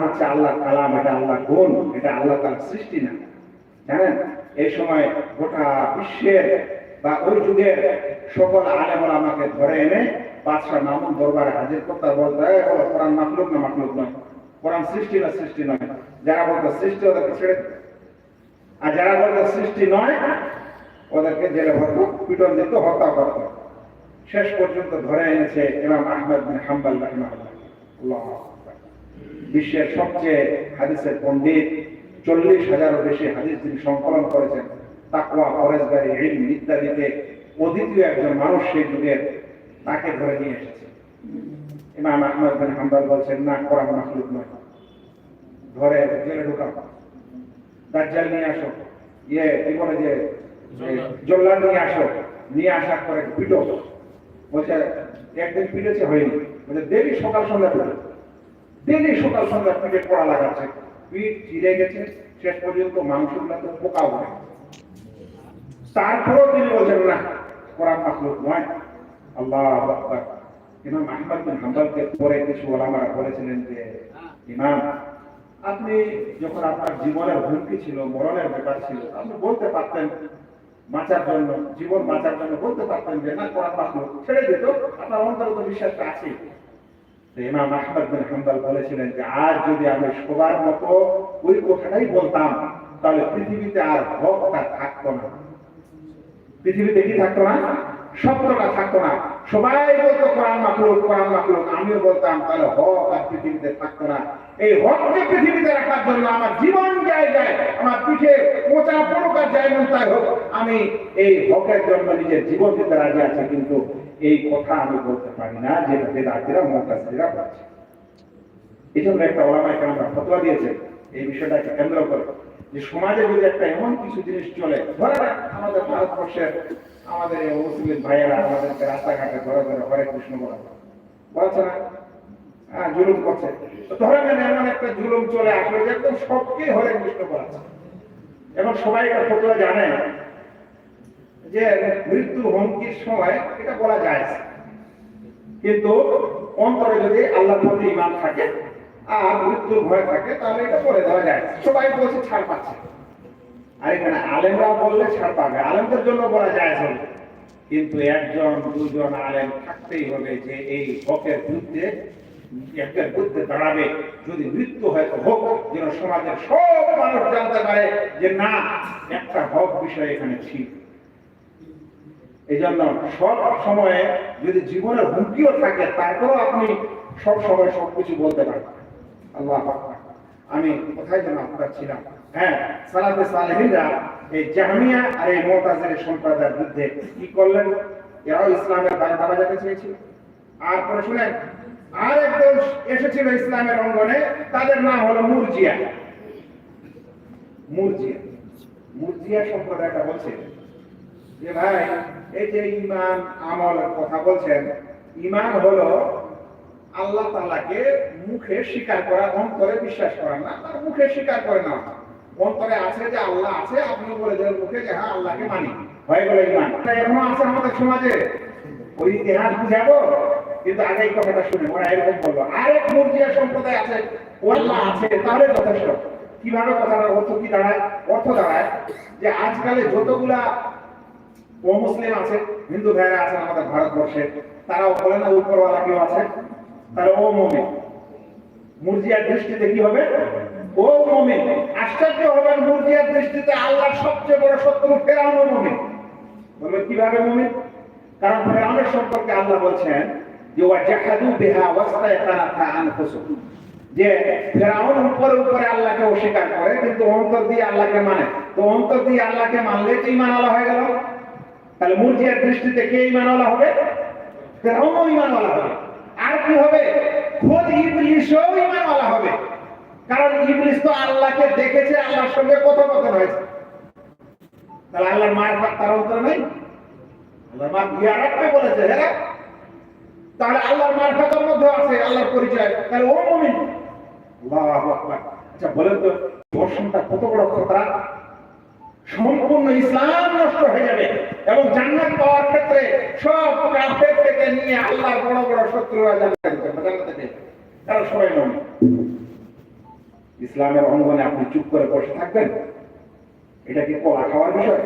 হচ্ছে আল্লাহ কালাম, এটা আল্লাহ গুণ, এটা আল্লাহ তাআলার সৃষ্টি না। জানেন এই সময় গোটা বিশ্বের বা ওই যুগের সকল আলেম ওলামাকে ধরে এনে বাদশাহ মামুন দরবারে হাজির করতে বলতে, কোরআন মাখলুক না মাখলুক নয়, কোরআন সৃষ্টি না সৃষ্টি নয়। যারা বলতো সৃষ্টি ওদেরকে ছেড়ে, আর যারা বলতো সৃষ্টি নয় ওদেরকে জেলে ভরতো, পিটন দিত, হত্যা করত। শেষ পর্যন্ত ধরে এনেছে ইমাম আহমদ বিন হাম্বল রাহিমাহুল্লাহ। আল্লাহু আকবার। বিশ্বের সবচেয়ে হাদিসের পণ্ডিত, 40,000-এরও বেশি হাদিস যিনি সংকলন করেছেন, তাকওয়া, পরেজগারি, ইলম ইত্যাদিতে অদ্বিতীয় একজন মানুষ সেই যুগের, তাকে ধরে নিয়ে এসেছে। ইমাম আহমদ বিন হাম্বল বলছেন না, কোরআন মাখলুক নয়। ধরে জেলে ঢুকাও, দাজ্জাল নিয়ে আসো, কি বলে যে জল্লাদ নিয়ে আসো, নিয়ে আসার পরে পিটো। বলছে একদিন পিটেছে, হয়নি। বলছে ডেলি সকাল সন্ধ্যা পিটো, ডেলি সকাল সন্ধ্যা পিঠে পড়া লাগাচ্ছে, পিঠ চিড়ে গেছে, শেষ পর্যন্ত মাংসগুলো তো পোকা উঠে। তারপরেও তিনি বলছেন না, কোরআন মাখলুক নয়। আল্লাহু আকবার। ইমাম আহমদ বিন হাম্বলকে পরে কিছু ওলামারা বলেছিলেন যে, ইমাম আপনি যখন আপনার জীবনের হুমকি ছিল, মরণের ব্যাপার ছিল, আপনি বলতে পারতেন বাঁচার জন্য, জীবন বাঁচার জন্য বলতে পারতেন যে না, কোরআন মাখলুক, ছেড়ে দিত, আপনার অন্তরে তো বিশ্বাসটা আছে। ইমাম আহমদ বিন হাম্বল বলেছিলেন যে আজ যদি আমি সবার মতো ওই কথাটাই বলতাম, তাহলে পৃথিবীতে আর হকটা থাকতো না। পৃথিবীতে কি থাকতো না? সত্যটা থাকতো না। সবাই বলতো কোরআন মাখলুক, কোরআন মাখলুক, আমিও বলতাম, তাহলে হক আর পৃথিবীতে থাকতো না। এই হককে পৃথিবীতে রাখার জন্য আমার জীবন যায় যায়, আমার পিঠে মোচা পড়ুক আর যায় মন তাই হোক, আমি এই হকের জন্য নিজের জীবন দিতে রাজি আছি। কিন্তু এই কথা আমি বলতে পারি না, যেটা বেদাতীরা মুতাযিলিরা বলছে। এই জন্য একটা ওলামায়ে কেরামরা ফতোয়া দিয়েছে এই বিষয়টাকে কেন্দ্র করে, যে সমাজে যদি একটা এমন কিছু জিনিস চলে, ধরে রাখ আমাদের ভারতবর্ষের আমাদের মুসলিম ভাইয়েরা আমাদেরকে রাস্তাঘাটে ধরে ধরে হরে কৃষ্ণ বলছে না, জুলুম করছে, ধরে নেন এমন একটা জুলুম চলে আসলে যে একদম সবকে হরে কৃষ্ণ বলাচ্ছে, এবং সবাই এটা ফতোয়া জানে যে মৃত্যু হুমকির সময় এটা বলা যায়, কিন্তু অন্তরে যদি আল্লাহর প্রতি ঈমান থাকে আর মৃত্যুর ভয় থাকে তাহলে এটা বলে দেওয়া যায়। সবাই বলছে ছাড় পাচ্ছে, আর এখানে আলেমরা বললে ছাড় পাবে, আলেমদের জন্য বলা যায় হবে, কিন্তু একজন দুজন আলেম থাকতেই হবে যে এই হকের বিরুদ্ধে একটা বুদ্ধে দাঁড়াবে। যদি মৃত্যু হয় তো হোক, যেন সমাজের সব মানুষ জানতে পারে যে না, একটা হক বিষয় এখানে ছিল। এই জন্য সব সময়ে যদি জীবনের হুমকিও থাকে, তারপরেও আপনি সব সময় সবকিছু বলতে পারেন। আল্লাহু আকবার। আমি কোথায় যেন আপনারা ছিলাম, হ্যাঁ, সালাফে সালেহিনরা এই জাহমিয়া আর এই মুতাজিলা সম্প্রদায়ের বিরুদ্ধে কি করলেন? এরাও ইসলামের দাবা যেতে চেয়েছিল। আর পরে শুনেন, আর একদল এসেছিল ইসলামের অঙ্গনে, তাদের নাম হলো মুরজিয়া। মুরজিয়া মুরজিয়া সম্প্রদায়টা বলছে যে ভাই, এই যে ঈমান আমলের কথা বলছেন, ঈমান হলো আল্লাহ তাআলাকে মুখে স্বীকার করা, অন্তরে বিশ্বাস করা না। তার মুখে স্বীকার করে না, অন্তরে আছে যে আল্লাহ আছে, আপনি বলে দেন মুখে যে হ্যাঁ আল্লাহকে মানি, হয়ে গেল ঈমান। এখনো আছে আমাদের সমাজে, ওই ইতিহাস বুঝাবো, কিন্তু আগে এই কথাটা শুনে ওরা এরকম বললো। আরেক মুরজিয়া সম্প্রদায় আছে, আল্লাহ আছে তাহলে যথেষ্ট। কিভাবে কথাটার অর্থ কি দাঁড়ায়? অর্থ দাঁড়ায় যে আজকালে যতগুলা মুসলিম আছে, হিন্দু ভাইরা আছে আমাদের ভারতবর্ষে, তারাও বলে না উপরওয়ালা কেউ আছে, তাহলে ও মুমিন। মুরজিয়ার দৃষ্টিতে কি হবে? ও মুমিন। আশ্চর্য হবেন, মুরজিয়ার দৃষ্টিতে আল্লাহর সবচেয়ে বড় শত্রু ফেরাউন মুমিন। বলবে কিভাবে মুমিন? কারণ ফেরাউনের সম্পর্কে আল্লাহ বলছেন যে ওয়াজাহাদু বিহা ওয়াস্তায়কানাতা আনফুসুহুম, যে ফেরাউন উপরে উপরে আল্লাহকে অস্বীকার করে কিন্তু অন্তর দিয়ে আল্লাহকে মানে। তো অন্তর দিয়ে আল্লাহকে মানলে তো ঈমানওয়ালা হয়ে গেল। তাহলে মুরজিয়ার দৃষ্টিতে কে ঈমানওয়ালা হবে? ফেরাউনও ঈমানওয়ালা হবে। আর কি হবে? খোদ ইবলিসও ঈমানওয়ালা হবে, কারণ ইবলিস তো আল্লাহকে দেখেছে, আল্লাহর সঙ্গে কথোপকথন হয়েছে। তাহলে আল্লাহর মারফত তার অন্তরে নেই? আল্লাহর মা ইয়া রাব্বি বলেছে, হ্যাঁ, তাহলে আল্লাহর মারফতের মধ্যে আছে আল্লাহর পরিচয়, তাহলে ও মুমিন। আল্লাহু আকবার। আচ্ছা বলেন তো, দর্শনটা কত বড় খতরা! সম্পূর্ণ ইসলাম নষ্ট হয়ে যাবে এবং জান্নাত পাওয়ার ক্ষেত্রে সব কাফের থেকে নিয়ে আল্লাহর বড় বড় শত্রুরা জান্নাতে যাবে, তারা সবাই মুমিন। ইসলামের অঙ্গনে আপনি চুপ করে বসে থাকবেন? এটা কি কলা খাওয়ার বিষয়?